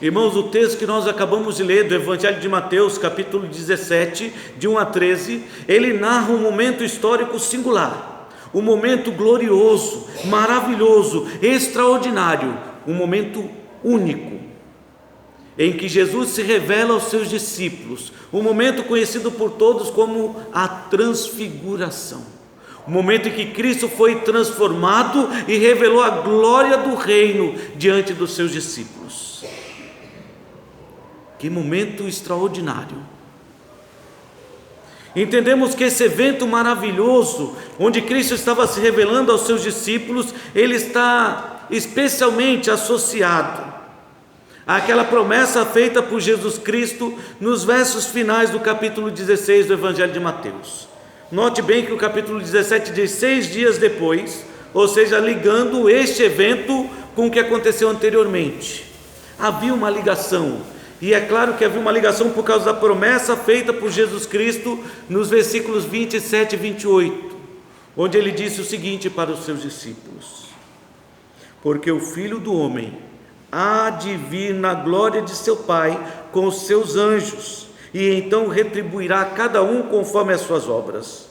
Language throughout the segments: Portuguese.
Irmãos, o texto que nós acabamos de ler do Evangelho de Mateus, capítulo 17, de 1 a 13, ele narra um momento histórico singular, um momento glorioso, maravilhoso, extraordinário, um momento único, em que Jesus se revela aos seus discípulos, um momento conhecido por todos como a transfiguração, o momento em que Cristo foi transformado e revelou a glória do reino diante dos seus discípulos. Que momento extraordinário! Entendemos que esse evento maravilhoso, onde Cristo estava se revelando aos seus discípulos, ele está especialmente associado àquela promessa feita por Jesus Cristo nos versos finais do capítulo 16 do Evangelho de Mateus. Note bem que o capítulo 17 diz 6 dias depois, ou seja, ligando este evento com o que aconteceu anteriormente. Havia uma ligação. E é claro que havia uma ligação por causa da promessa feita por Jesus Cristo nos versículos 27 e 28, onde ele disse o seguinte para os seus discípulos: porque o Filho do Homem há de vir na glória de seu Pai com os seus anjos, e então retribuirá a cada um conforme as suas obras.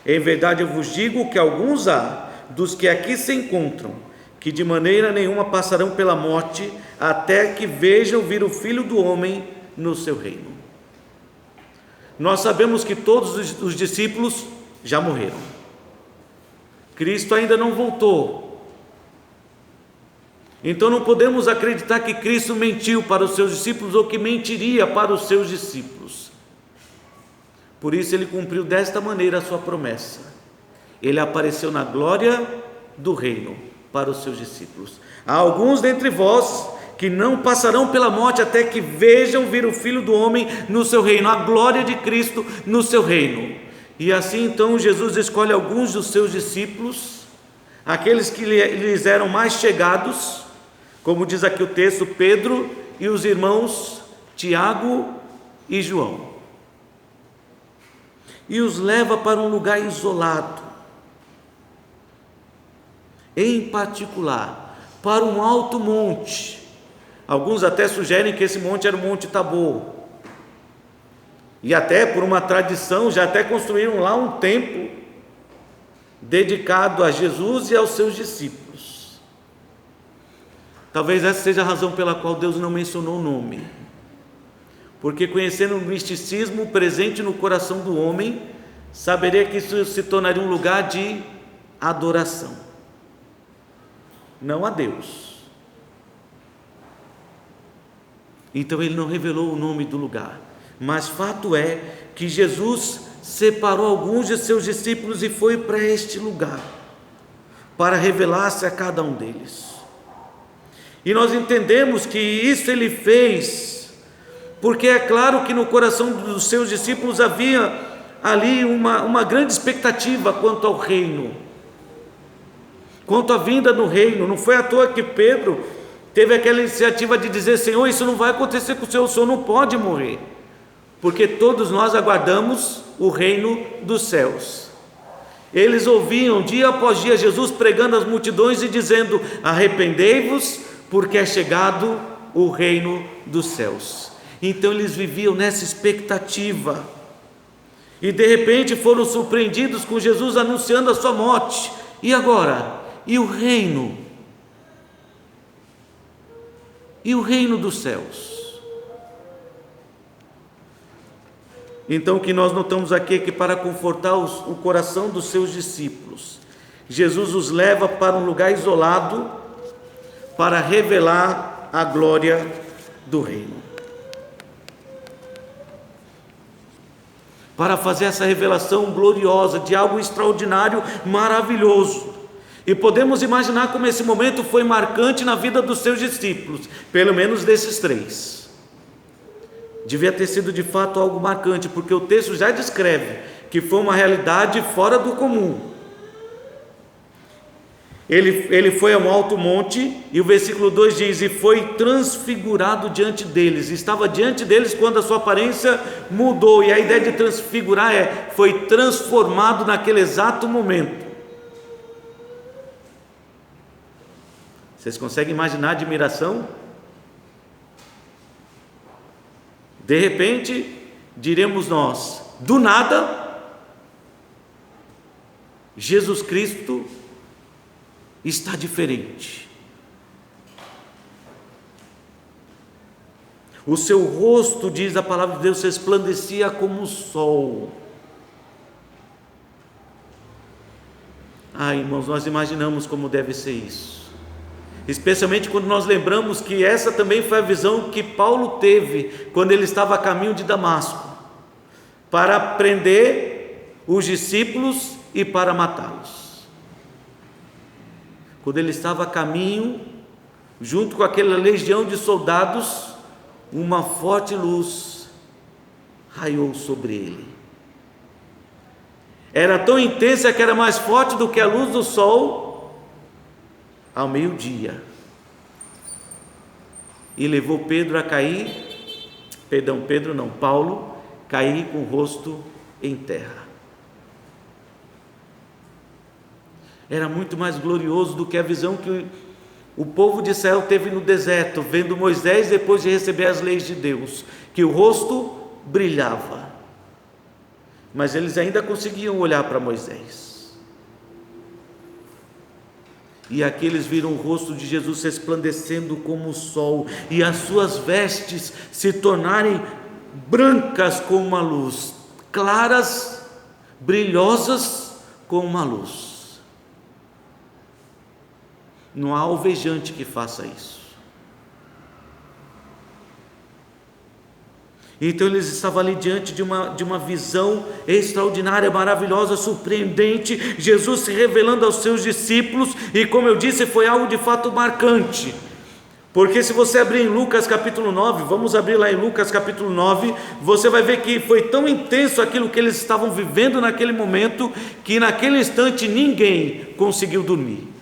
Em verdade eu vos digo que alguns há dos que aqui se encontram, que de maneira nenhuma passarão pela morte, até que vejam vir o Filho do Homem no seu reino. Nós sabemos que todos os discípulos já morreram. Cristo ainda não voltou. Então não podemos acreditar que Cristo mentiu para os seus discípulos ou que mentiria para os seus discípulos. Por isso ele cumpriu desta maneira a sua promessa. Ele apareceu na glória do reino para os seus discípulos. Há alguns dentre vós que não passarão pela morte até que vejam vir o Filho do Homem no seu reino, a glória de Cristo no seu reino. E assim então Jesus escolhe alguns dos seus discípulos, aqueles que lhes eram mais chegados, como diz aqui o texto, Pedro e os irmãos Tiago e João, e os leva para um lugar isolado, em particular para um alto monte. Alguns até sugerem que esse monte era o Monte Tabor, e até por uma tradição já até construíram lá um templo dedicado a Jesus e aos seus discípulos. Talvez essa seja a razão pela qual Deus não mencionou o nome, porque conhecendo o misticismo presente no coração do homem, saberia que isso se tornaria um lugar de adoração, não a Deus. Então ele não revelou o nome do lugar, mas fato é que Jesus separou alguns de seus discípulos e foi para este lugar, para revelar-se a cada um deles. E nós entendemos que isso ele fez, porque é claro que no coração dos seus discípulos havia ali uma grande expectativa quanto ao reino, quanto à vinda do reino. Não foi à toa que Pedro teve aquela iniciativa de dizer: Senhor, isso não vai acontecer com o Senhor não pode morrer, porque todos nós aguardamos o reino dos céus. Eles ouviam dia após dia Jesus pregando às multidões e dizendo: arrependei-vos, porque é chegado o reino dos céus. Então eles viviam nessa expectativa, e de repente foram surpreendidos com Jesus anunciando a sua morte. E agora? E o reino? E o reino dos céus? Então o que nós notamos aqui é que para confortar o coração dos seus discípulos, Jesus os leva para um lugar isolado para revelar a glória do reino. Para fazer essa revelação gloriosa de algo extraordinário, maravilhoso. E podemos imaginar como esse momento foi marcante na vida dos seus discípulos, pelo menos desses três. Devia ter sido de fato algo marcante, porque o texto já descreve que foi uma realidade fora do comum. Ele foi a um alto monte, e o versículo 2 diz: e foi transfigurado diante deles. Estava diante deles quando a sua aparência mudou, e a ideia de transfigurar foi transformado naquele exato momento. Vocês conseguem imaginar a admiração? De repente, diremos nós, do nada, Jesus Cristo está diferente. O seu rosto, diz a palavra de Deus, resplandecia como o sol. Irmãos, nós imaginamos como deve ser isso, especialmente quando nós lembramos que essa também foi a visão que Paulo teve quando ele estava a caminho de Damasco, para prender os discípulos e para matá-los. Quando ele estava a caminho, junto com aquela legião de soldados, uma forte luz raiou sobre ele. Era tão intensa que era mais forte do que a luz do sol ao meio-dia, e levou Paulo cair com o rosto em terra. Era muito mais glorioso do que a visão que o povo de Israel teve no deserto, vendo Moisés depois de receber as leis de Deus, que o rosto brilhava, mas eles ainda conseguiam olhar para Moisés. E aqui eles viram o rosto de Jesus resplandecendo como o sol, e as suas vestes se tornarem brancas como uma luz, claras, brilhosas como uma luz. Não há alvejante que faça isso. Então eles estavam ali diante de uma visão extraordinária, maravilhosa, surpreendente, Jesus se revelando aos seus discípulos, e como eu disse, foi algo de fato marcante, porque se você abrir em Lucas capítulo 9, vamos abrir lá em Lucas capítulo 9, você vai ver que foi tão intenso aquilo que eles estavam vivendo naquele momento, que naquele instante ninguém conseguiu dormir.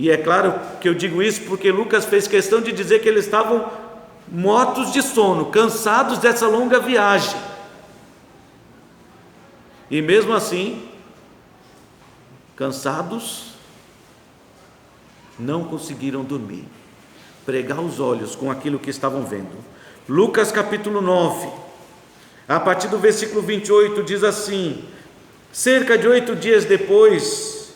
E é claro que eu digo isso porque Lucas fez questão de dizer que eles estavam mortos de sono, cansados dessa longa viagem. E mesmo assim, cansados, não conseguiram dormir, pregar os olhos com aquilo que estavam vendo. Lucas capítulo 9, a partir do versículo 28, diz assim: cerca de 8 dias depois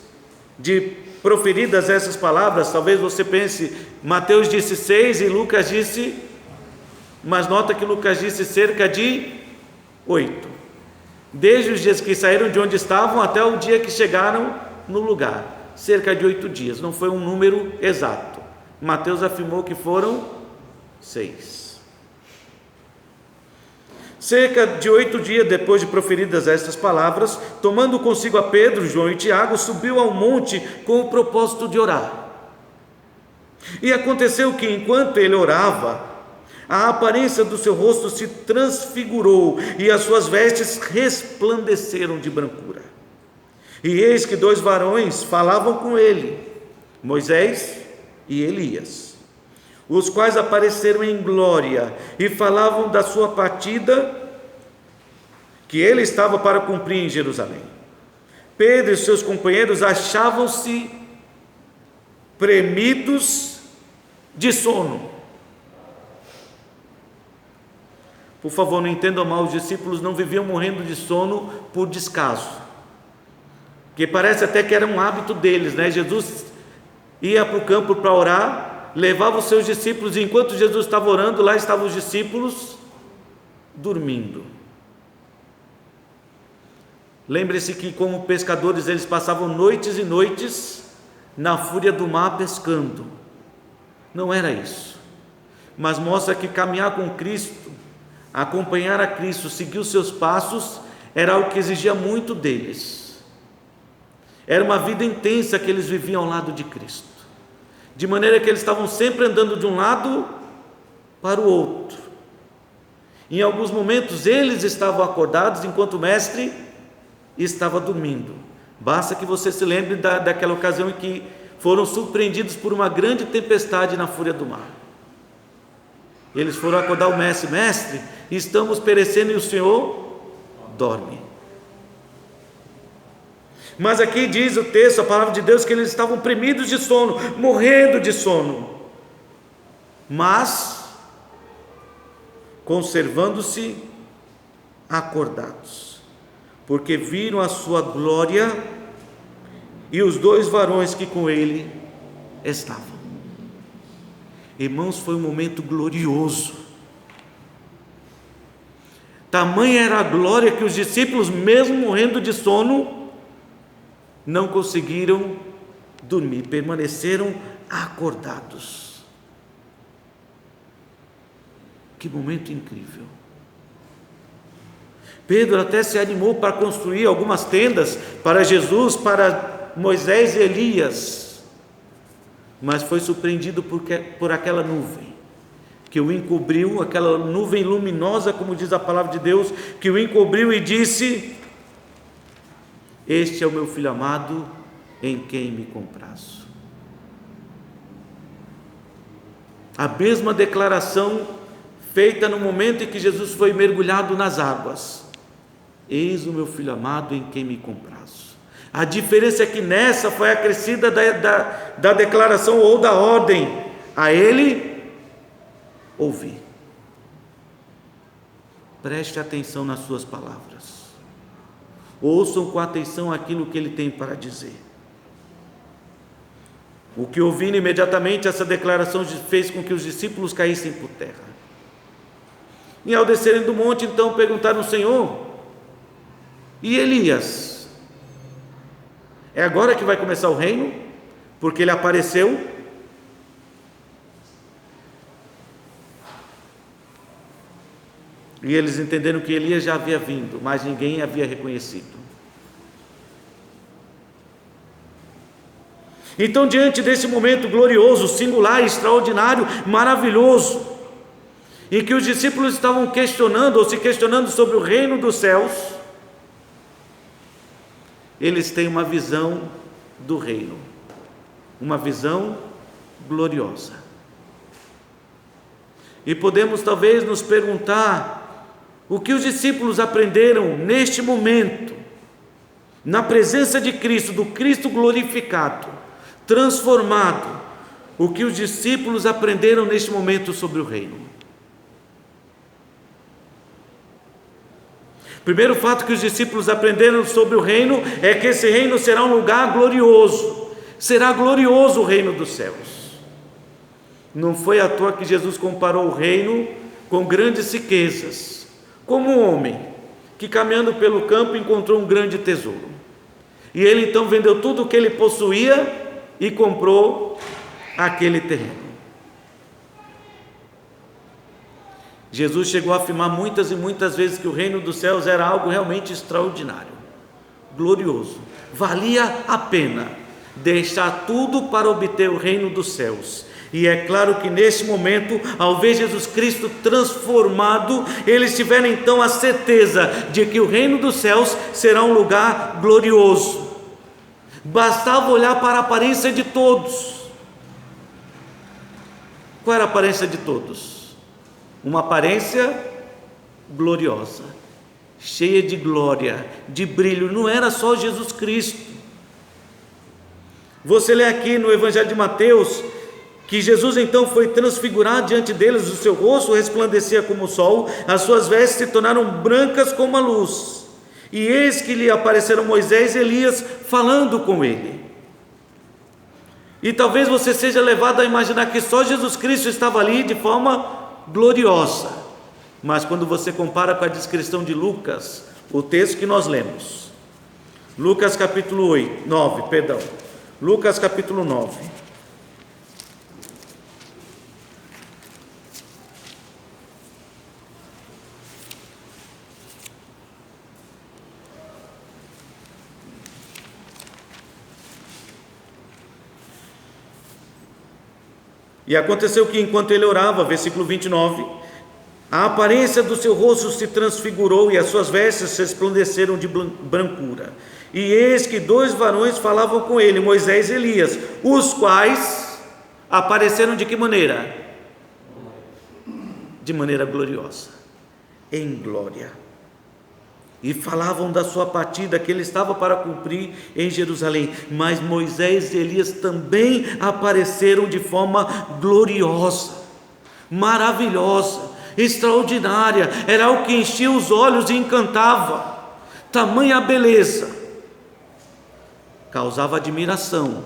de proferidas essas palavras, talvez você pense, Mateus disse 6 e Lucas disse, mas nota que Lucas disse cerca de 8, desde os dias que saíram de onde estavam até o dia que chegaram no lugar, cerca de 8 dias, não foi um número exato. Mateus afirmou que foram 6. Cerca de 8 dias depois de proferidas estas palavras, tomando consigo a Pedro, João e Tiago, subiu ao monte com o propósito de orar. E aconteceu que, enquanto ele orava, a aparência do seu rosto se transfigurou e as suas vestes resplandeceram de brancura. E eis que 2 varões falavam com ele, Moisés e Elias, os quais apareceram em glória e falavam da sua partida que ele estava para cumprir em Jerusalém. Pedro e seus companheiros achavam-se premidos de sono. Por favor, não entendam mal, os discípulos não viviam morrendo de sono por descaso, que parece até que era um hábito deles, né? Jesus ia para o campo para orar, levava os seus discípulos, e enquanto Jesus estava orando, lá estavam os discípulos dormindo. Lembre-se que, como pescadores, eles passavam noites e noites na fúria do mar pescando. Não era isso, mas mostra que caminhar com Cristo, acompanhar a Cristo, seguir os seus passos, era algo que exigia muito deles. Era uma vida intensa que eles viviam ao lado de Cristo, de maneira que eles estavam sempre andando de um lado para o outro. Em alguns momentos eles estavam acordados enquanto o mestre estava dormindo. Basta que você se lembre daquela ocasião em que foram surpreendidos por uma grande tempestade na fúria do mar. Eles foram acordar o mestre: mestre, estamos perecendo e o Senhor dorme. Mas aqui diz o texto, a palavra de Deus, que eles estavam premidos de sono, morrendo de sono. mas conservando-se acordados, porque viram a sua glória e os 2 varões que com ele estavam. Irmãos, foi um momento glorioso. Tamanha era a glória que os discípulos, mesmo morrendo de sono, não conseguiram dormir, permaneceram acordados. Que momento incrível! Pedro até se animou para construir algumas tendas para Jesus, para Moisés e Elias, mas foi surpreendido por aquela nuvem que o encobriu, aquela nuvem luminosa, como diz a palavra de Deus, que o encobriu e disse: este é o meu filho amado, em quem me comprazo. A mesma declaração feita no momento em que Jesus foi mergulhado nas águas: eis o meu filho amado, em quem me comprazo. A diferença é que nessa foi acrescida da declaração ou da ordem: a ele ouvir. Preste atenção nas suas palavras, ouçam com atenção aquilo que ele tem para dizer. O que ouviram imediatamente, essa declaração fez com que os discípulos caíssem por terra. E ao descerem do monte, então perguntaram ao Senhor: e Elias? É agora que vai começar o reino? Porque ele apareceu? E eles entenderam que Elias já havia vindo, mas ninguém havia reconhecido. Então, diante desse momento glorioso, singular, extraordinário, maravilhoso, em que os discípulos estavam questionando ou se questionando sobre o reino dos céus, eles têm uma visão do reino, uma visão gloriosa. E podemos talvez nos perguntar: o que os discípulos aprenderam neste momento, na presença de Cristo, do Cristo glorificado, transformado? O que os discípulos aprenderam neste momento sobre o reino? Primeiro fato que os discípulos aprenderam sobre o reino é que esse reino será um lugar glorioso. Será glorioso o reino dos céus. Não foi à toa que Jesus comparou o reino com grandes riquezas, como um homem que caminhando pelo campo encontrou um grande tesouro, e ele então vendeu tudo o que ele possuía e comprou aquele terreno. Jesus chegou a afirmar muitas e muitas vezes que o reino dos céus era algo realmente extraordinário, glorioso. Valia a pena deixar tudo para obter o reino dos céus. E é claro que nesse momento, ao ver Jesus Cristo transformado, eles tiveram então a certeza de que o reino dos céus será um lugar glorioso. Bastava olhar para a aparência de todos. Qual era a aparência de todos? Uma aparência gloriosa, cheia de glória, de brilho. Não era só Jesus Cristo. Você lê aqui no Evangelho de Mateus que Jesus então foi transfigurado diante deles, o seu rosto resplandecia como o sol, as suas vestes se tornaram brancas como a luz, e eis que lhe apareceram Moisés e Elias falando com ele. E talvez você seja levado a imaginar que só Jesus Cristo estava ali de forma gloriosa, mas quando você compara com a descrição de Lucas, o texto que nós lemos, Lucas capítulo 9, Lucas capítulo 9, e aconteceu que enquanto ele orava, versículo 29, a aparência do seu rosto se transfigurou e as suas vestes resplandeceram de brancura. E eis que 2 varões falavam com ele, Moisés e Elias, os quais apareceram de que maneira? De maneira gloriosa, em glória. E falavam da sua partida que ele estava para cumprir em Jerusalém. Mas Moisés e Elias também apareceram de forma gloriosa. maravilhosa, extraordinária, era algo que enchia os olhos e encantava. Tamanha beleza causava admiração,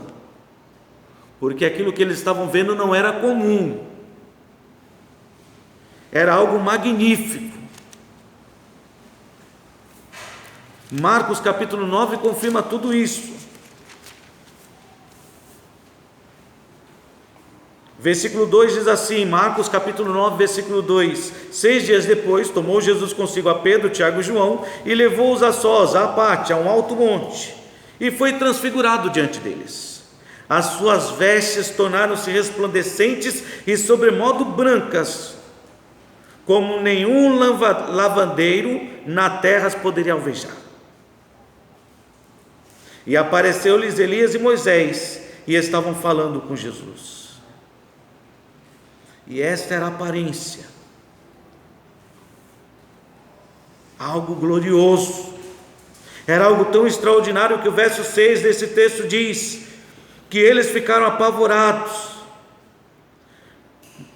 porque aquilo que eles estavam vendo não era comum, era algo magnífico. Marcos capítulo 9 confirma tudo isso. Versículo 2 diz assim, Marcos capítulo 9, versículo 2: 6 dias depois, tomou Jesus consigo a Pedro, Tiago e João, e levou-os a sós, à parte, a um alto monte, e foi transfigurado diante deles. As suas vestes tornaram-se resplandecentes e sobremodo brancas, como nenhum lavandeiro na terra as poderia alvejar. E apareceu-lhes Elias e Moisés, e estavam falando com Jesus. E esta era a aparência, algo glorioso, era algo tão extraordinário que o verso 6 desse texto diz que eles ficaram apavorados.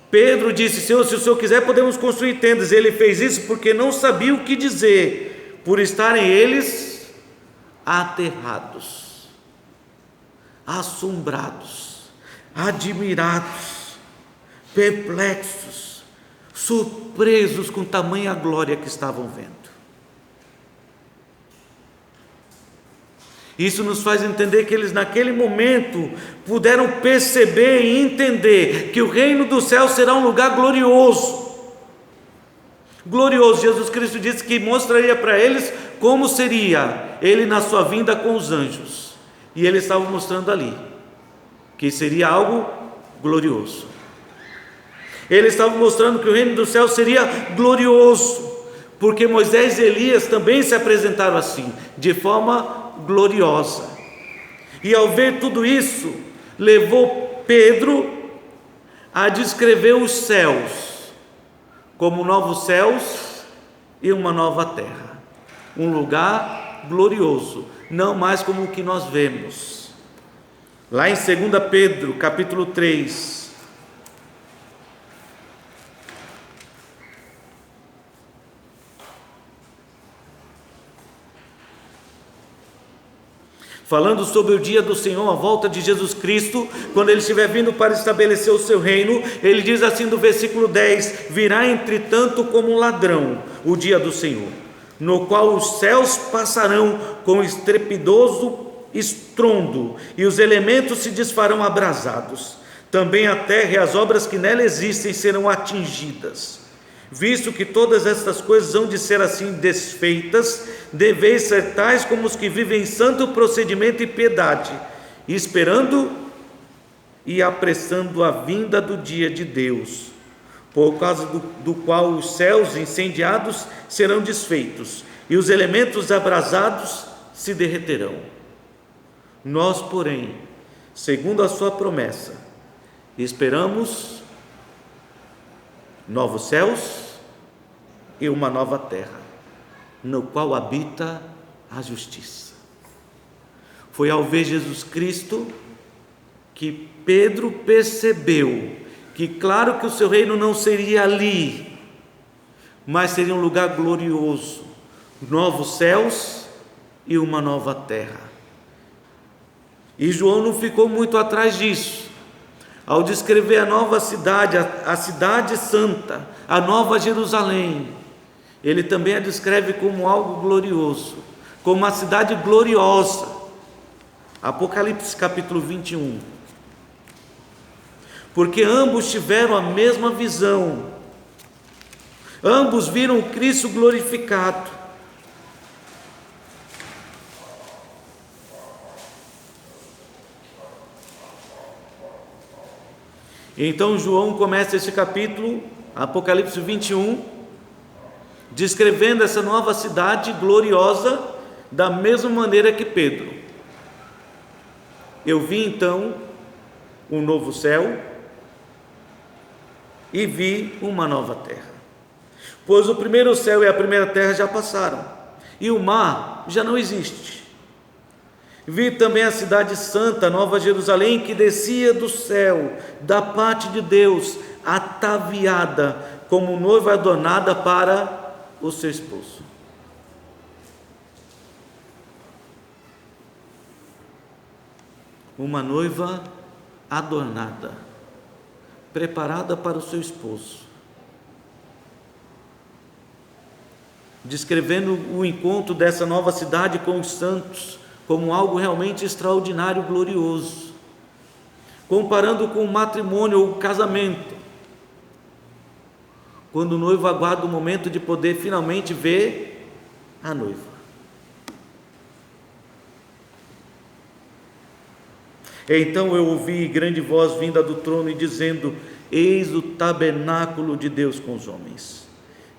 Pedro disse: Senhor, se o Senhor quiser podemos construir tendas. Ele fez isso porque não sabia o que dizer, por estarem eles aterrados, assombrados, admirados, perplexos, surpresos com tamanha glória que estavam vendo. Isso nos faz entender que eles naquele momento puderam perceber e entender que o reino do céu será um lugar glorioso. Glorioso. Jesus Cristo disse que mostraria para eles como seria ele na sua vinda com os anjos, e ele estava mostrando ali que seria algo glorioso. Ele estava mostrando que o reino do céu seria glorioso, porque Moisés e Elias também se apresentaram assim, de forma gloriosa. E ao ver tudo isso, levou Pedro a descrever os céus como novos céus e uma nova terra, um lugar glorioso, não mais como o que nós vemos. Lá em 2 Pedro capítulo 3, falando sobre o dia do Senhor, a volta de Jesus Cristo, quando Ele estiver vindo para estabelecer o seu reino, Ele diz assim no versículo 10: virá entretanto como um ladrão o dia do Senhor, no qual os céus passarão com estrepidoso estrondo, e os elementos se desfarão abrasados, também a terra e as obras que nela existem serão atingidas. Visto que todas estas coisas hão de ser assim desfeitas, deveis ser tais como os que vivem em santo procedimento e piedade, esperando e apressando a vinda do dia de Deus, por causa do qual os céus incendiados serão desfeitos, e os elementos abrasados se derreterão. Nós, porém, segundo a sua promessa, esperamos novos céus e uma nova terra, no qual habita a justiça. Foi ao ver Jesus Cristo que Pedro percebeu que, claro que o seu reino não seria ali, mas seria um lugar glorioso, novos céus e uma nova terra. E João não ficou muito atrás disso. Ao descrever a nova cidade, a cidade santa, a nova Jerusalém, ele também a descreve como algo glorioso, como uma cidade gloriosa. Apocalipse capítulo 21. Porque ambos tiveram a mesma visão, ambos viram o Cristo glorificado. Então João começa esse capítulo, Apocalipse 21, descrevendo essa nova cidade gloriosa da mesma maneira que Pedro. Eu vi então um novo céu e vi uma nova terra, pois o primeiro céu e a primeira terra já passaram, e o mar já não existe. Vi também a cidade santa, Nova Jerusalém, que descia do céu, da parte de Deus, ataviada como noiva adornada para o seu esposo. Uma noiva adornada, preparada para o seu esposo, descrevendo o encontro dessa nova cidade com os santos como algo realmente extraordinário, glorioso, comparando com o matrimônio ou o casamento, quando o noivo aguarda o momento de poder finalmente ver a noiva. Então eu ouvi grande voz vinda do trono e dizendo: eis o tabernáculo de Deus com os homens.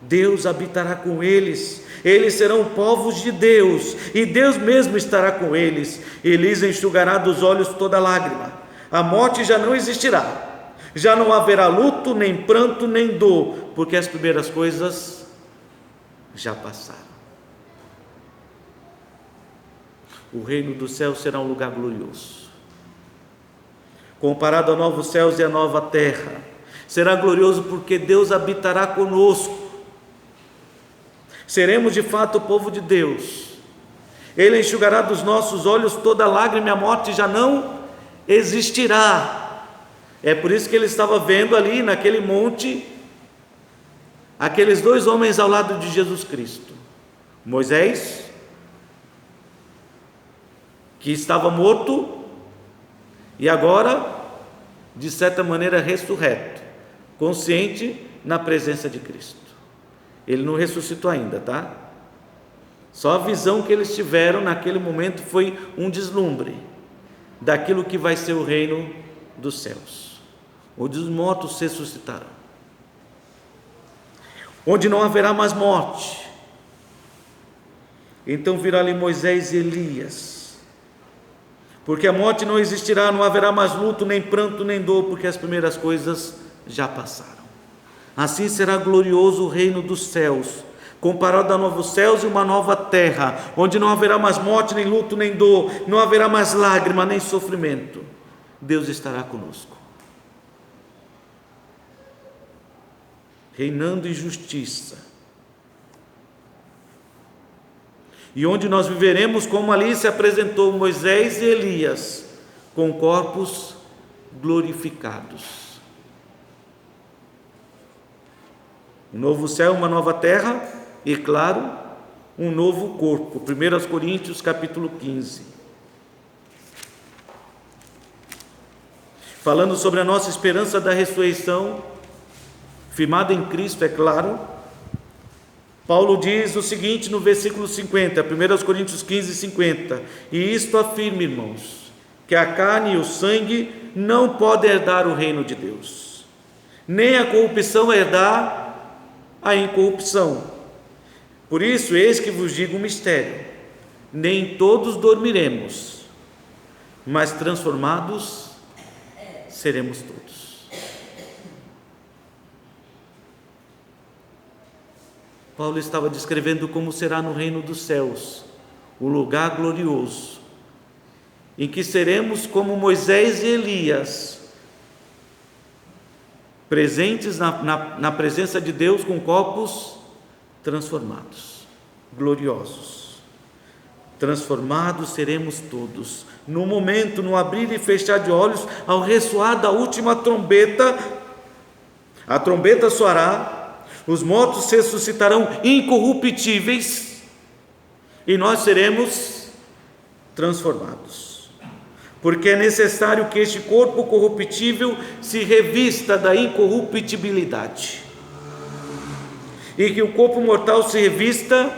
Deus habitará com eles, eles serão povos de Deus, e Deus mesmo estará com eles. E lhes enxugará dos olhos toda lágrima. A morte já não existirá, já não haverá luto, nem pranto, nem dor, porque as primeiras coisas já passaram. O reino do céu será um lugar glorioso. Comparado a novos céus e a nova terra, será glorioso porque Deus habitará conosco. Seremos de fato o povo de Deus. Ele enxugará dos nossos olhos toda lágrima, e a morte já não existirá. É por isso que ele estava vendo ali naquele monte aqueles dois homens ao lado de Jesus Cristo: Moisés, que estava morto, e agora, de certa maneira, ressurreto, consciente na presença de Cristo. Ele não ressuscitou ainda, tá? Só a visão que eles tiveram naquele momento foi um deslumbre daquilo que vai ser o reino dos céus, onde os mortos ressuscitarão, onde não haverá mais morte. Então virá ali Moisés e Elias, porque a morte não existirá, não haverá mais luto, nem pranto, nem dor, porque as primeiras coisas já passaram. Assim será glorioso o reino dos céus, comparado a novos céus e uma nova terra, onde não haverá mais morte, nem luto, nem dor, não haverá mais lágrima, nem sofrimento. Deus estará conosco, reinando em justiça, e onde nós viveremos como ali se apresentou Moisés e Elias, com corpos glorificados. Um novo céu, uma nova terra e, claro, um novo corpo. 1 Coríntios capítulo 15. Falando sobre a nossa esperança da ressurreição, firmada em Cristo, é claro, Paulo diz o seguinte no versículo 50, 1 Coríntios 15, 50: e isto afirma, irmãos, que a carne e o sangue não podem herdar o reino de Deus, nem a corrupção herdar a incorrupção. Por isso, eis que vos digo um mistério: nem todos dormiremos, mas transformados seremos todos. Paulo estava descrevendo como será no reino dos céus, o lugar glorioso, em que seremos como Moisés e Elias, presentes na presença de Deus com corpos transformados, gloriosos. Transformados seremos todos. No momento, no abrir e fechar de olhos, ao ressoar da última trombeta, a trombeta soará, os mortos ressuscitarão incorruptíveis e nós seremos transformados. Porque é necessário que este corpo corruptível se revista da incorruptibilidade, e que o corpo mortal se revista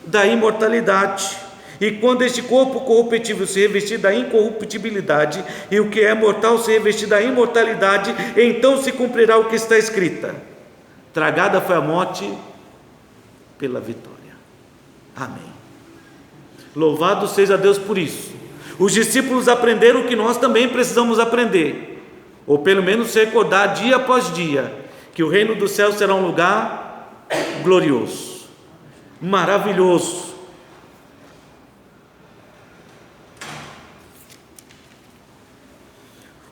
da imortalidade. E quando este corpo corruptível se revestir da incorruptibilidade, e o que é mortal se revestir da imortalidade, então se cumprirá o que está escrito: tragada foi a morte pela vitória. Amém. Louvado seja Deus por isso. Os discípulos aprenderam o que nós também precisamos aprender, ou pelo menos se recordar dia após dia, que o reino do céu será um lugar glorioso, maravilhoso.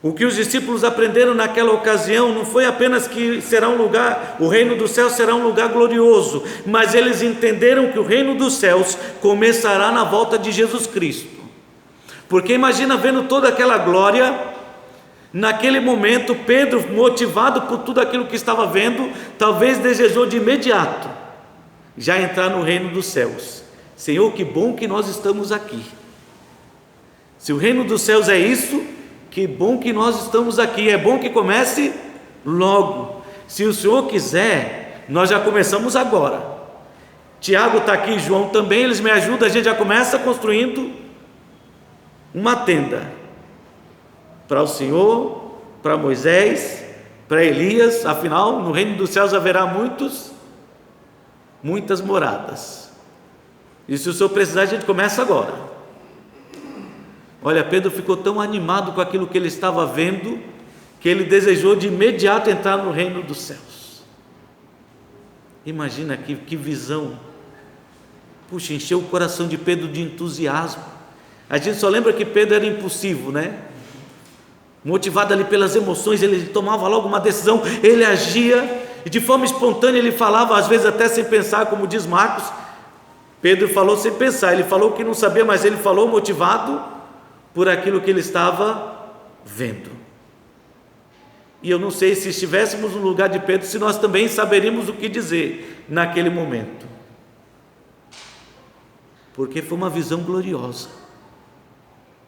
O que os discípulos aprenderam naquela ocasião não foi apenas que será um lugar, o reino dos céus será um lugar glorioso, mas eles entenderam que o reino dos céus começará na volta de Jesus Cristo. Porque imagina, vendo toda aquela glória, naquele momento Pedro, motivado por tudo aquilo que estava vendo, talvez desejou de imediato já entrar no reino dos céus. Senhor, que bom que nós estamos aqui. Se o reino dos céus é isso, que bom que nós estamos aqui, é bom que comece logo. Se o Senhor quiser, nós já começamos agora. Tiago está aqui, João também, eles me ajudam, a gente já começa construindo uma tenda para o Senhor, para Moisés, para Elias. Afinal, no reino dos céus haverá muitas moradas, e se o Senhor precisar, a gente começa agora. Olha, Pedro ficou tão animado com aquilo que ele estava vendo, que ele desejou de imediato entrar no reino dos céus. Imagina que visão. Puxa, encheu o coração de Pedro de entusiasmo. A gente só lembra que Pedro era impulsivo, né? Motivado ali pelas emoções, ele tomava logo uma decisão, ele agia, e de forma espontânea ele falava, às vezes até sem pensar, como diz Marcos. Pedro falou sem pensar, ele falou que não sabia, mas ele falou motivado por aquilo que ele estava vendo. E eu não sei, se estivéssemos no lugar de Pedro, se nós também saberíamos o que dizer naquele momento, porque foi uma visão gloriosa,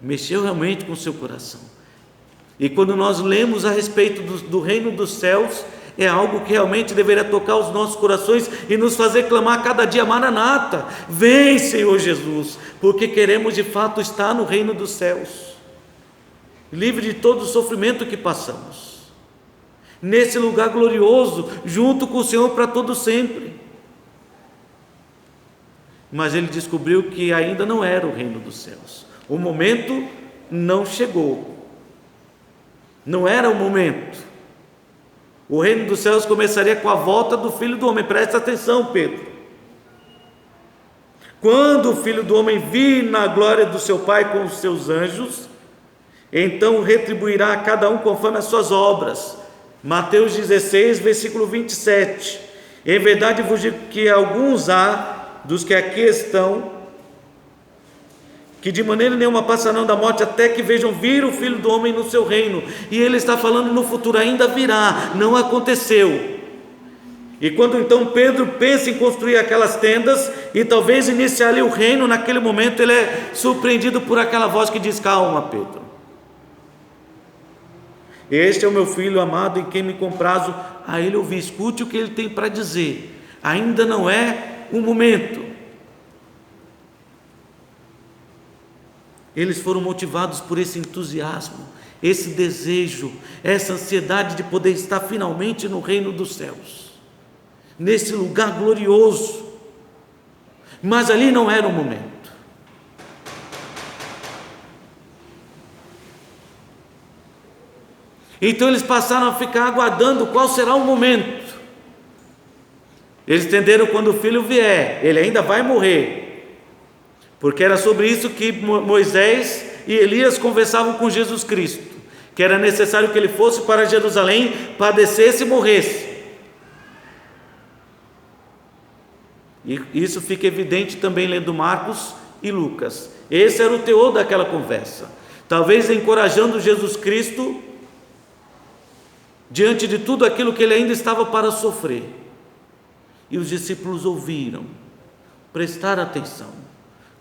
mexeu realmente com o seu coração. E quando nós lemos a respeito do reino dos céus, é algo que realmente deveria tocar os nossos corações e nos fazer clamar cada dia: Maranata, vem Senhor Jesus, porque queremos de fato estar no reino dos céus, livre de todo o sofrimento que passamos, nesse lugar glorioso, junto com o Senhor para todo sempre. Mas ele descobriu que ainda não era o reino dos céus, o momento não chegou, não era o momento. O reino dos céus começaria com a volta do Filho do Homem. Presta atenção, Pedro. Quando o Filho do Homem vir na glória do seu Pai com os seus anjos, então retribuirá a cada um conforme as suas obras. Mateus 16, versículo 27. Em verdade vos digo que alguns há dos que aqui estão, que de maneira nenhuma passarão da morte até que vejam vir o Filho do Homem no seu reino. E ele está falando no futuro, ainda virá, não aconteceu. E quando então Pedro pensa em construir aquelas tendas e talvez iniciar ali o reino, naquele momento ele é surpreendido por aquela voz que diz: calma, Pedro, este é o meu filho amado em quem me comprazo a ele ouvir. Escute o que ele tem para dizer, ainda não é o momento. Eles foram motivados por esse entusiasmo, esse desejo, essa ansiedade de poder estar finalmente no reino dos céus, nesse lugar glorioso. Mas ali não era o momento. Então eles passaram a ficar aguardando qual será o momento. Eles entenderam: quando o filho vier, ele ainda vai morrer, porque era sobre isso que Moisés e Elias conversavam com Jesus Cristo, que era necessário que ele fosse para Jerusalém, padecesse e morresse. E isso fica evidente também lendo Marcos e Lucas. Esse era o teor daquela conversa, talvez encorajando Jesus Cristo diante de tudo aquilo que ele ainda estava para sofrer. E os discípulos ouviram, prestaram atenção.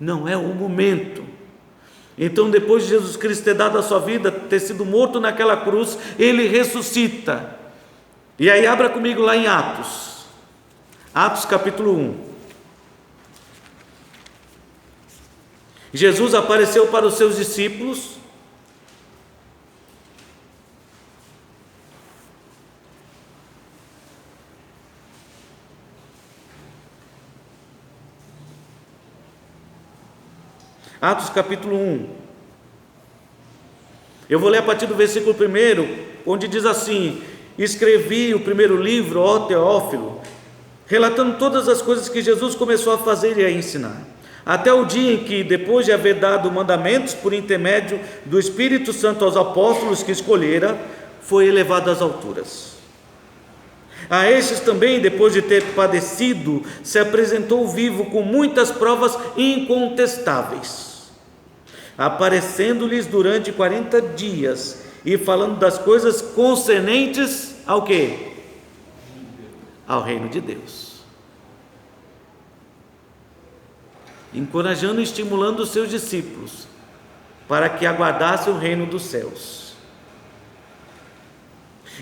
Não é o momento. Então, depois de Jesus Cristo ter dado a sua vida, ter sido morto naquela cruz, ele ressuscita. E aí abra comigo lá em Atos capítulo 1. Jesus apareceu para os seus discípulos, Atos capítulo 1, eu vou ler a partir do versículo 1, onde diz assim: escrevi o primeiro livro, ó Teófilo, relatando todas as coisas que Jesus começou a fazer e a ensinar, até o dia em que, depois de haver dado mandamentos por intermédio do Espírito Santo aos apóstolos que escolhera, foi elevado às alturas. A estes também, depois de ter padecido, se apresentou vivo com muitas provas incontestáveis, aparecendo-lhes durante 40 dias e falando das coisas concernentes ao quê? Ao reino de Deus, encorajando e estimulando os seus discípulos para que aguardassem o reino dos céus.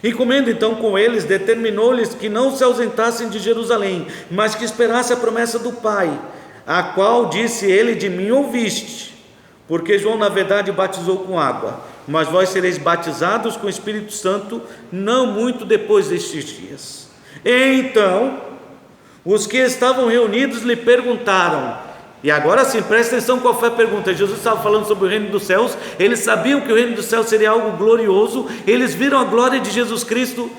E comendo então com eles, determinou-lhes que não se ausentassem de Jerusalém, mas que esperassem a promessa do Pai, a qual disse ele: de mim ouviste, porque João na verdade batizou com água, mas vós sereis batizados com o Espírito Santo não muito depois destes dias. Então os que estavam reunidos lhe perguntaram, e agora sim, presta atenção qual foi a pergunta. Jesus estava falando sobre o reino dos céus, eles sabiam que o reino dos céus seria algo glorioso, eles viram a glória de Jesus Cristo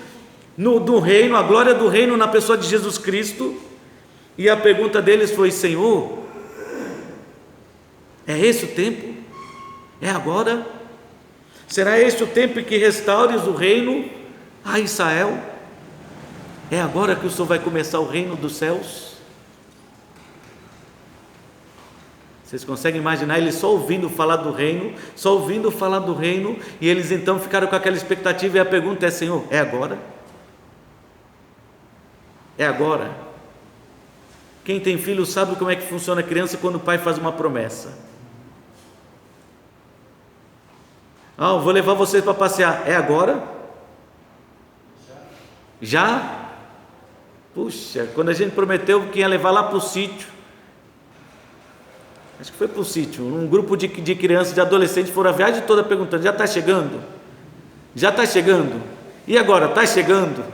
do reino, a glória do reino na pessoa de Jesus Cristo, e a pergunta deles foi: Senhor, é esse o tempo? É agora? Será este o tempo em que restaures o reino a Israel? É agora que o Senhor vai começar o reino dos céus? Vocês conseguem imaginar eles só ouvindo falar do reino, e eles então ficaram com aquela expectativa, e a pergunta é: Senhor, é agora? É agora? Quem tem filho sabe como é que funciona a criança quando o pai faz uma promessa. Vou levar vocês para passear. É agora? Já? Puxa, quando a gente prometeu que ia levar lá para o sítio, acho que foi para o sítio, um grupo de crianças, de adolescentes, foram a viagem toda perguntando: já está chegando? Já está chegando? E agora, está chegando?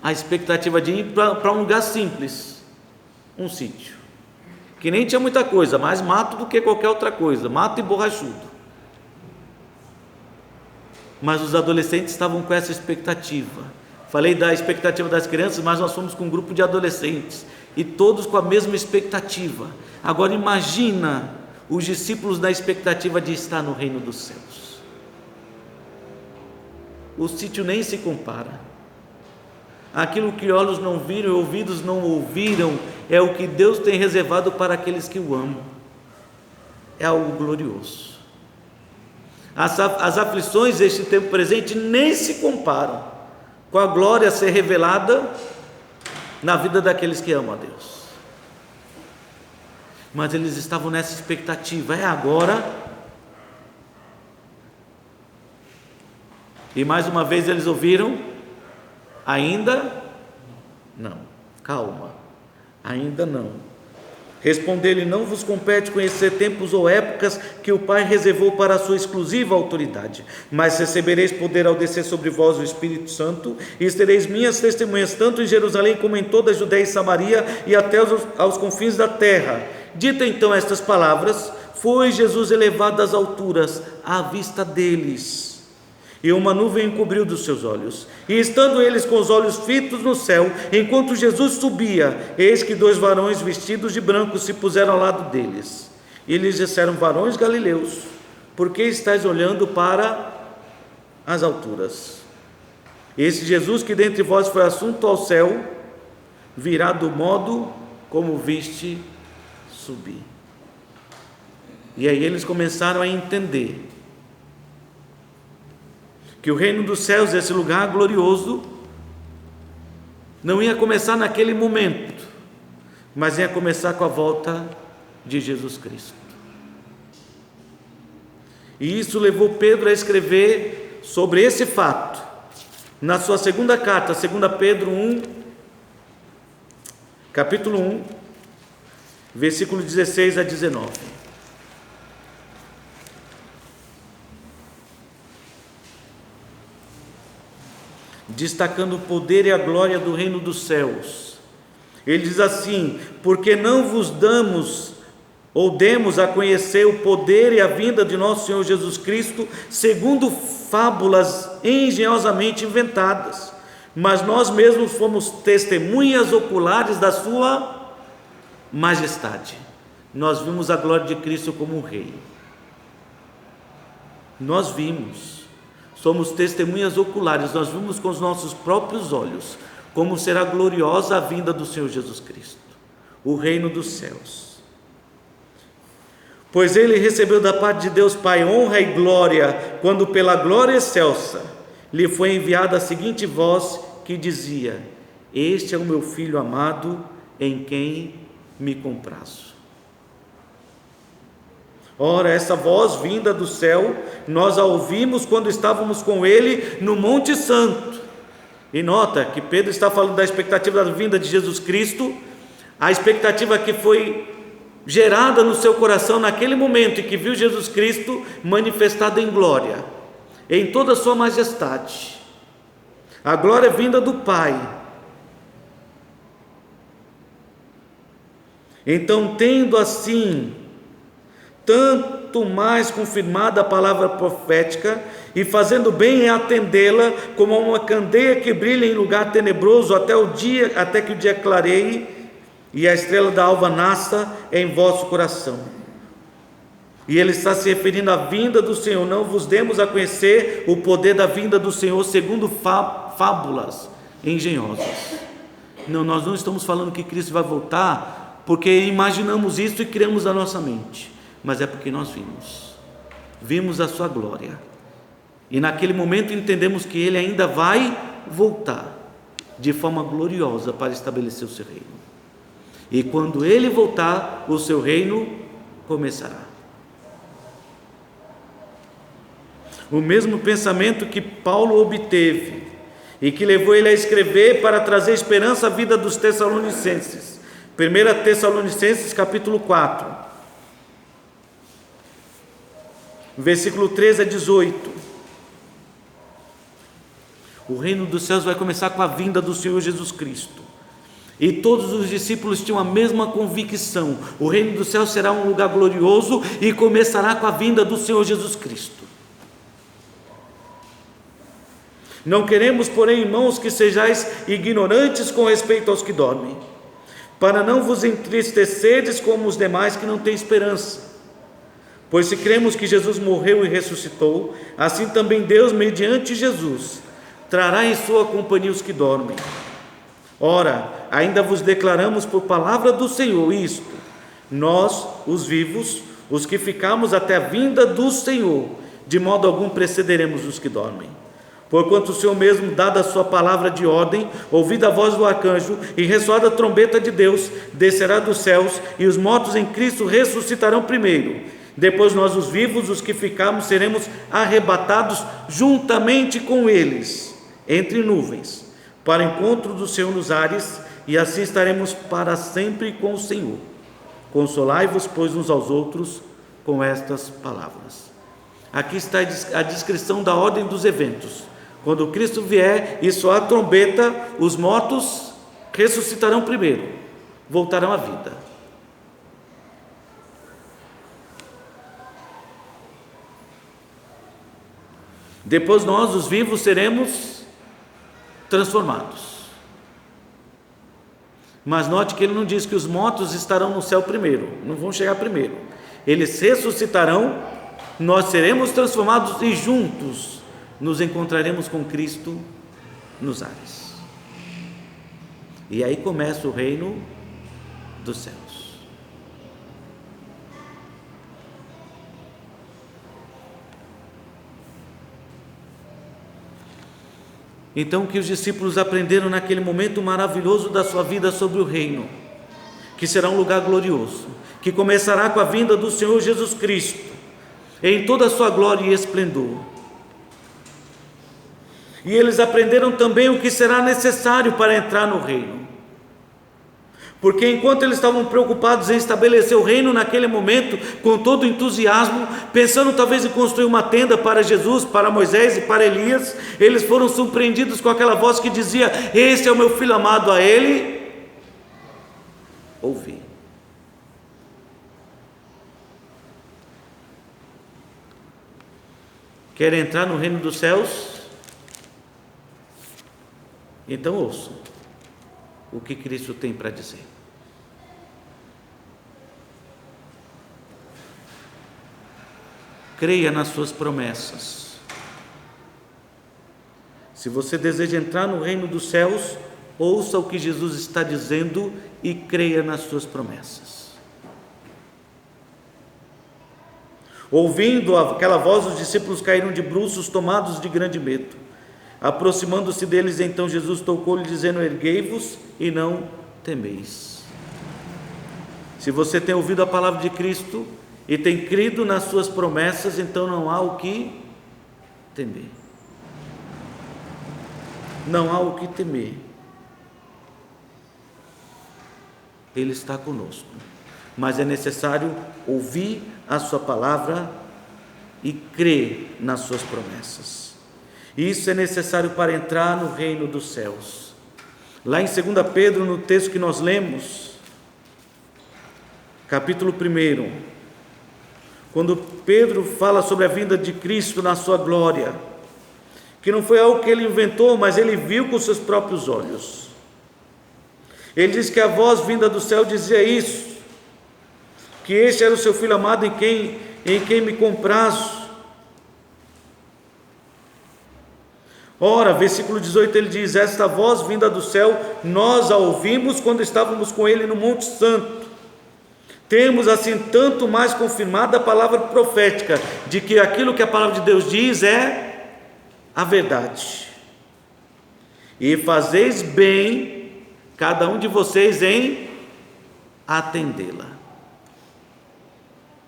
A expectativa de ir para um lugar simples, um sítio, que nem tinha muita coisa, mais mato do que qualquer outra coisa, mato e borrachudo. Mas os adolescentes estavam com essa expectativa. Falei da expectativa das crianças, mas nós fomos com um grupo de adolescentes, e todos com a mesma expectativa. Agora imagina os discípulos na expectativa de estar no reino dos céus. O sítio nem se compara. Aquilo que olhos não viram e ouvidos não ouviram é o que Deus tem reservado para aqueles que o amam. É algo glorioso. As aflições deste tempo presente nem se comparam com a glória a ser revelada na vida daqueles que amam a Deus. Mas eles estavam nessa expectativa: é agora? E mais uma vez eles ouviram: ainda não. Calma, ainda não. Respondeu-lhe: não vos compete conhecer tempos ou épocas que o Pai reservou para a sua exclusiva autoridade, mas recebereis poder ao descer sobre vós o Espírito Santo, e sereis minhas testemunhas, tanto em Jerusalém como em toda a Judeia e Samaria, e até aos confins da terra. Dita então estas palavras, foi Jesus elevado às alturas, à vista deles, e uma nuvem encobriu dos seus olhos, e estando eles com os olhos fitos no céu, enquanto Jesus subia, eis que 2 varões vestidos de branco se puseram ao lado deles, e lhes disseram: varões galileus, por que estáis olhando para as alturas? Esse Jesus que dentre vós foi assunto ao céu, virá do modo como viste subir. E aí eles começaram a entender que o reino dos céus, esse lugar glorioso, não ia começar naquele momento, mas ia começar com a volta de Jesus Cristo. E isso levou Pedro a escrever sobre esse fato na sua segunda carta, 2 Pedro 1, capítulo 1, versículo 16 a 19. Destacando o poder e a glória do reino dos céus. Ele diz assim: porque não vos demos ou demos a conhecer o poder e a vinda de nosso Senhor Jesus Cristo segundo fábulas engenhosamente inventadas, mas nós mesmos fomos testemunhas oculares da sua majestade. Nós vimos a glória de Cristo como um rei. Nós vimos, somos testemunhas oculares, nós vimos com os nossos próprios olhos como será gloriosa a vinda do Senhor Jesus Cristo, o reino dos céus. Pois ele recebeu da parte de Deus Pai honra e glória, quando pela glória excelsa lhe foi enviada a seguinte voz que dizia: este é o meu Filho amado, em quem me comprazo. Ora, essa voz vinda do céu, nós a ouvimos quando estávamos com ele no Monte Santo. E nota que Pedro está falando da expectativa da vinda de Jesus Cristo, a expectativa que foi gerada no seu coração naquele momento em que viu Jesus Cristo manifestado em glória, em toda a sua majestade. A glória vinda do Pai. Então, tendo assim tanto mais confirmada a palavra profética, e fazendo bem em atendê-la, como uma candeia que brilha em lugar tenebroso até que o dia clareie e a estrela da alva nasça em vosso coração. E ele está se referindo à vinda do Senhor. Não vos demos a conhecer o poder da vinda do Senhor segundo fábulas engenhosas. Não, nós não estamos falando que Cristo vai voltar porque imaginamos isso e criamos a nossa mente, mas é porque nós vimos a sua glória, e naquele momento entendemos que ele ainda vai voltar de forma gloriosa para estabelecer o seu reino, e quando ele voltar, o seu reino começará. O mesmo pensamento que Paulo obteve e que levou ele a escrever para trazer esperança à vida dos Tessalonicenses. 1 Tessalonicenses capítulo 4, versículo 13 a 18. O reino dos céus vai começar com a vinda do Senhor Jesus Cristo, e todos os discípulos tinham a mesma convicção: o reino dos céus será um lugar glorioso e começará com a vinda do Senhor Jesus Cristo. Não queremos, porém, irmãos, que sejais ignorantes com respeito aos que dormem, para não vos entristecerdes como os demais que não têm esperança. Pois se cremos que Jesus morreu e ressuscitou, assim também Deus, mediante Jesus, trará em sua companhia os que dormem. Ora, ainda vos declaramos por palavra do Senhor isto: nós, os vivos, os que ficamos até a vinda do Senhor, de modo algum precederemos os que dormem. Porquanto o Senhor mesmo, dada a sua palavra de ordem, ouvida a voz do arcanjo e ressoada a trombeta de Deus, descerá dos céus, e os mortos em Cristo ressuscitarão primeiro. Depois nós, os vivos, os que ficarmos, seremos arrebatados juntamente com eles, entre nuvens, para o encontro do Senhor nos ares, e assim estaremos para sempre com o Senhor. Consolai-vos, pois, uns aos outros com estas palavras. Aqui está a descrição da ordem dos eventos. Quando Cristo vier e soar a trombeta, os mortos ressuscitarão primeiro, voltarão à vida. Depois nós, os vivos, seremos transformados. Mas note que ele não diz que os mortos estarão no céu primeiro, não vão chegar primeiro. Eles ressuscitarão, nós seremos transformados e juntos nos encontraremos com Cristo nos ares. E aí começa o reino dos céus. Então, o que os discípulos aprenderam naquele momento maravilhoso da sua vida sobre o reino, que será um lugar glorioso, que começará com a vinda do Senhor Jesus Cristo, em toda a sua glória e esplendor. E eles aprenderam também o que será necessário para entrar no reino, porque enquanto eles estavam preocupados em estabelecer o reino naquele momento, com todo entusiasmo, pensando talvez em construir uma tenda para Jesus, para Moisés e para Elias, eles foram surpreendidos com aquela voz que dizia: este é o meu filho amado, a ele ouvi. Quer entrar no reino dos céus? Então ouçam o que Cristo tem para dizer. creia nas suas promessas. Se você deseja entrar no reino dos céus, ouça o que Jesus está dizendo e creia nas suas promessas. Ouvindo aquela voz, os discípulos caíram de bruços, tomados de grande medo. Aproximando-se deles, então Jesus tocou-lhe, dizendo: erguei-vos e não temeis. Se você tem ouvido a palavra de Cristo e tem crido nas suas promessas, então não há o que temer. Não há o que temer. Ele está conosco, mas é necessário ouvir a sua palavra e crer nas suas promessas. Isso é necessário para entrar no reino dos céus. Lá em 2 Pedro, no texto que nós lemos, capítulo 1, quando Pedro fala sobre a vinda de Cristo na sua glória, que não foi algo que ele inventou, mas ele viu com seus próprios olhos. Ele diz que a voz vinda do céu dizia isso, que este era o seu Filho amado em quem me comprazo. Ora, versículo 18, ele diz: esta voz vinda do céu, nós a ouvimos quando estávamos com ele no Monte Santo. Temos assim tanto mais confirmada a palavra profética, de que aquilo que a palavra de Deus diz é a verdade. E fazeis bem, cada um de vocês, em atendê-la.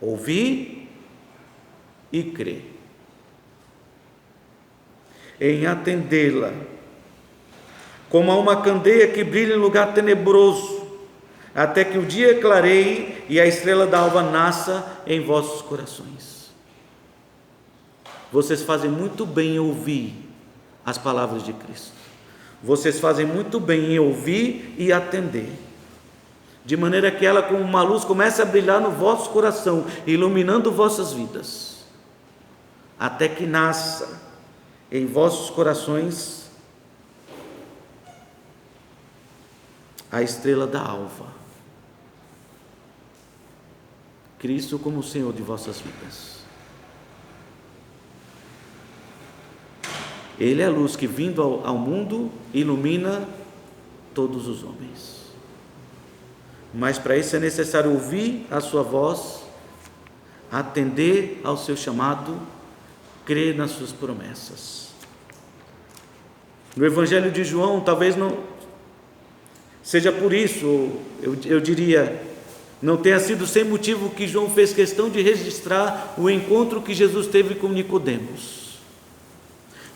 Ouvir e crer. Em atendê-la, como a uma candeia que brilha em lugar tenebroso, até que o dia clareie e a estrela da alva nasça em vossos corações. Vocês fazem muito bem em ouvir as palavras de Cristo. Vocês fazem muito bem em ouvir e atender, de maneira que ela, como uma luz, comece a brilhar no vosso coração, iluminando vossas vidas, até que nasça em vossos corações a estrela da alva, Cristo como Senhor de vossas vidas. Ele é a luz que, vindo ao mundo, ilumina todos os homens. Mas para isso é necessário ouvir a sua voz, atender ao seu chamado, crer nas suas promessas. No Evangelho de João, talvez não seja por isso, eu diria, não tenha sido sem motivo que João fez questão de registrar o encontro que Jesus teve com Nicodemos.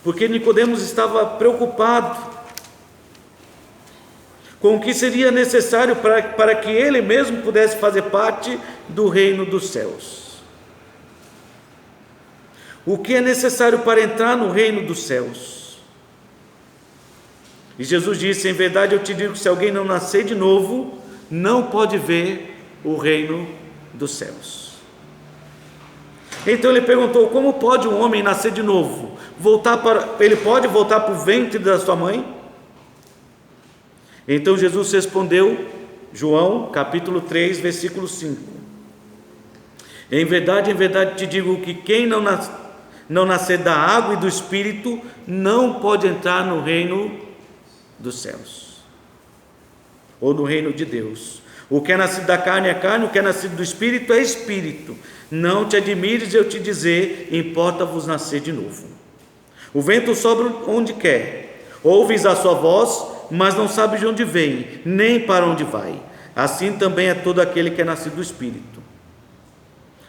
Porque Nicodemos estava preocupado com o que seria necessário para que ele mesmo pudesse fazer parte do reino dos céus. O que é necessário para entrar no reino dos céus? E Jesus disse: em verdade eu te digo que se alguém não nascer de novo, não pode ver o reino dos céus. Então ele perguntou: como pode um homem nascer de novo? Ele pode voltar para o ventre da sua mãe? Então Jesus respondeu, João capítulo 3, versículo 5: em verdade te digo que quem não nascer da água e do Espírito, não pode entrar no reino dos céus, ou no reino de Deus. O que é nascido da carne é carne, o que é nascido do Espírito é Espírito. Não te admires eu te dizer, importa-vos nascer de novo. O vento sopra onde quer, ouves a sua voz, mas não sabes de onde vem, nem para onde vai. Assim também é todo aquele que é nascido do Espírito.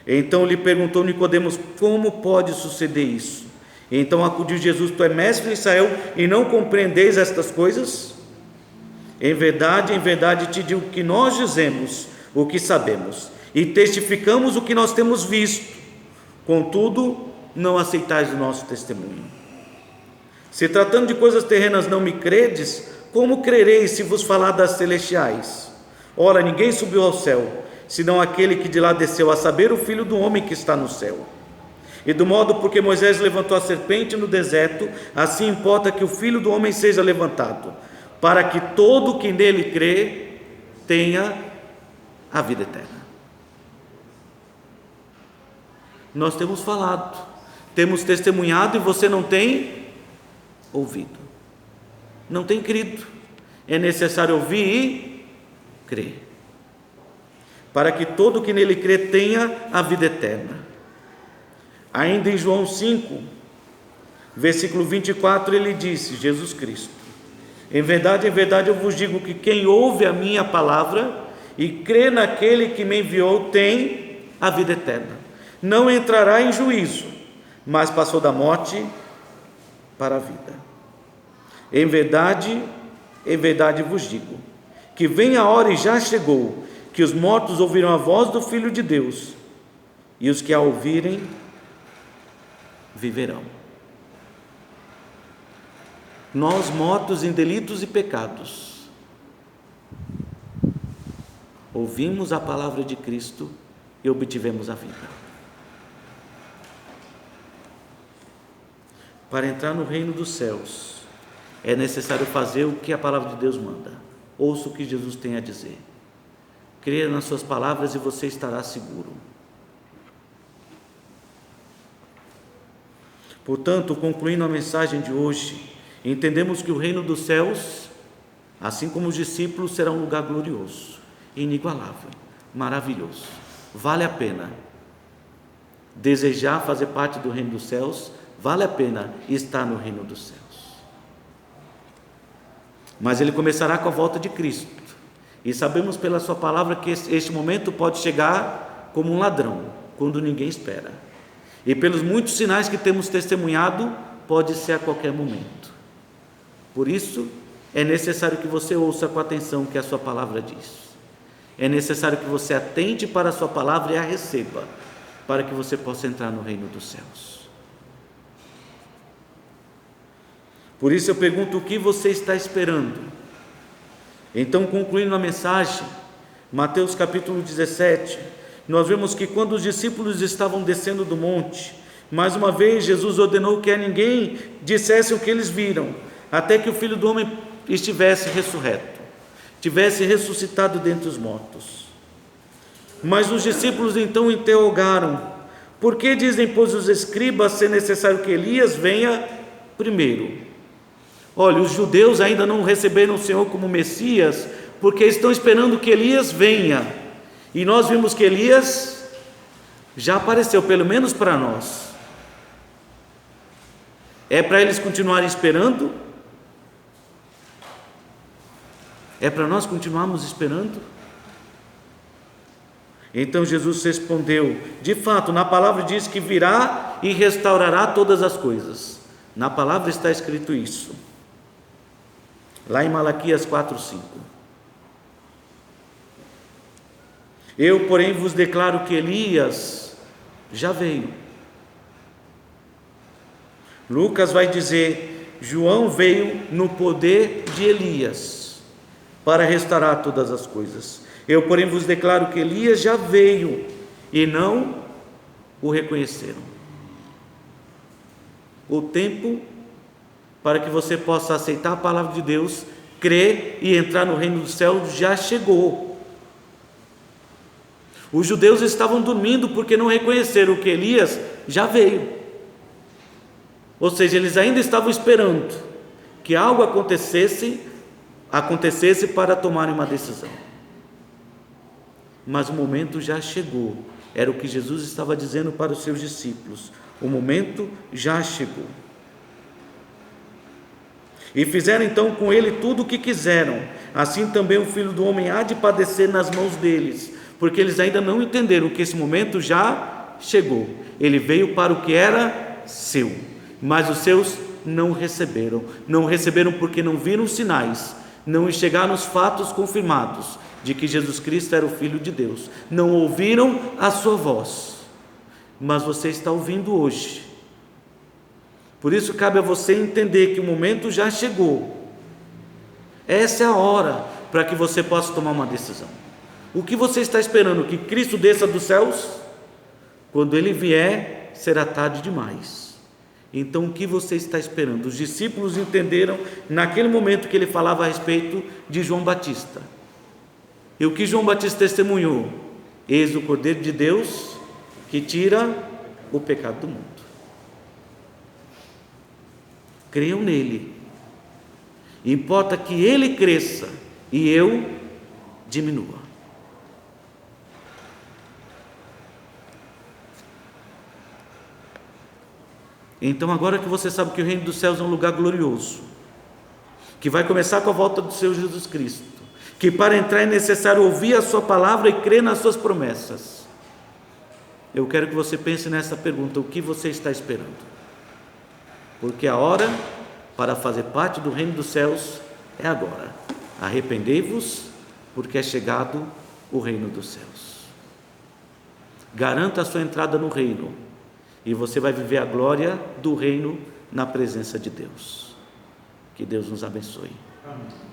Então lhe perguntou Nicodemos: como pode suceder isso? Então acudiu Jesus: tu és mestre de Israel e não compreendeis estas coisas? Em verdade te digo que nós dizemos o que sabemos e testificamos o que nós temos visto, contudo não aceitais o nosso testemunho. Se tratando de coisas terrenas não me credes, como crereis se vos falar das celestiais? Ora, ninguém subiu ao céu, senão aquele que de lá desceu, a saber, o Filho do homem que está no céu. E do modo porque Moisés levantou a serpente no deserto, assim importa que o Filho do homem seja levantado, para que todo que nele crê tenha a vida eterna. Nós temos falado, temos testemunhado e você não tem ouvido, não tem crido. É necessário ouvir e crer, para que todo que nele crê tenha a vida eterna. Ainda em João 5, versículo 24, ele disse, Jesus Cristo: em verdade eu vos digo que quem ouve a minha palavra e crê naquele que me enviou tem a vida eterna. Não entrará em juízo, mas passou da morte para a vida. Em verdade vos digo, que vem a hora e já chegou, que os mortos ouvirão a voz do Filho de Deus, e os que a ouvirem viverão. Nós, mortos em delitos e pecados, ouvimos a palavra de Cristo e obtivemos a vida. Para entrar no reino dos céus, é necessário fazer o que a palavra de Deus manda. Ouça o que Jesus tem a dizer. Creia nas suas palavras e você estará seguro. Portanto, concluindo a mensagem de hoje, entendemos que o reino dos céus, assim como os discípulos, será um lugar glorioso, inigualável, maravilhoso. Vale a pena desejar fazer parte do reino dos céus, vale a pena estar no reino dos céus. Mas ele começará com a volta de Cristo, e sabemos pela sua palavra que este momento pode chegar como um ladrão, quando ninguém espera, e pelos muitos sinais que temos testemunhado, pode ser a qualquer momento. Por isso, é necessário que você ouça com atenção o que a sua palavra diz. É necessário que você atente para a sua palavra e a receba, para que você possa entrar no reino dos céus. Por isso eu pergunto, o que você está esperando? Então, concluindo a mensagem, Mateus capítulo 17, nós vemos que quando os discípulos estavam descendo do monte, mais uma vez Jesus ordenou que a ninguém dissesse o que eles viram, até que o Filho do Homem estivesse ressurreto, tivesse ressuscitado dentre os mortos. Mas os discípulos então interrogaram: por que dizem, pois, os escribas ser necessário que Elias venha primeiro? Olha, os judeus ainda não receberam o Senhor como Messias, porque estão esperando que Elias venha, e nós vimos que Elias já apareceu, pelo menos para nós. É para eles continuarem esperando? É para nós continuarmos esperando? Então Jesus respondeu: de fato, na palavra diz que virá e restaurará todas as coisas. Na palavra está escrito isso, lá em Malaquias 4:5. Eu, porém, vos declaro que Elias já veio. Lucas vai dizer: João veio no poder de Elias para restaurar todas as coisas. Eu, porém, vos declaro que Elias já veio e não o reconheceram. O tempo para que você possa aceitar a palavra de Deus, crer e entrar no reino dos céus já chegou. Os judeus estavam dormindo porque não reconheceram que Elias já veio. Ou seja, eles ainda estavam esperando que algo acontecesse para tomarem uma decisão. Mas o momento já chegou. Era o que Jesus estava dizendo para os seus discípulos. O momento já chegou. E fizeram então com ele tudo o que quiseram. Assim também o Filho do Homem há de padecer nas mãos deles, porque eles ainda não entenderam que esse momento já chegou. Ele veio para o que era seu, mas os seus não receberam. Não receberam porque não viram sinais, não enxergaram os fatos confirmados de que Jesus Cristo era o Filho de Deus, não ouviram a sua voz. Mas você está ouvindo hoje. Por isso cabe a você entender que o momento já chegou. Essa é a hora para que você possa tomar uma decisão. O que você está esperando? Que Cristo desça dos céus? Quando Ele vier, será tarde demais. Então o que você está esperando? Os discípulos entenderam naquele momento que Ele falava a respeito de João Batista. E o que João Batista testemunhou? Eis o Cordeiro de Deus que tira o pecado do mundo. Creiam nele. Importa que ele cresça e eu diminua. Então, agora que você sabe que o reino dos céus é um lugar glorioso, que vai começar com a volta do Senhor Jesus Cristo, que para entrar é necessário ouvir a sua palavra e crer nas suas promessas, eu quero que você pense nessa pergunta: o que você está esperando? Porque a hora para fazer parte do reino dos céus é agora. Arrependei-vos, porque é chegado o reino dos céus. Garanta a sua entrada no reino, e você vai viver a glória do reino na presença de Deus. Que Deus nos abençoe. Amém.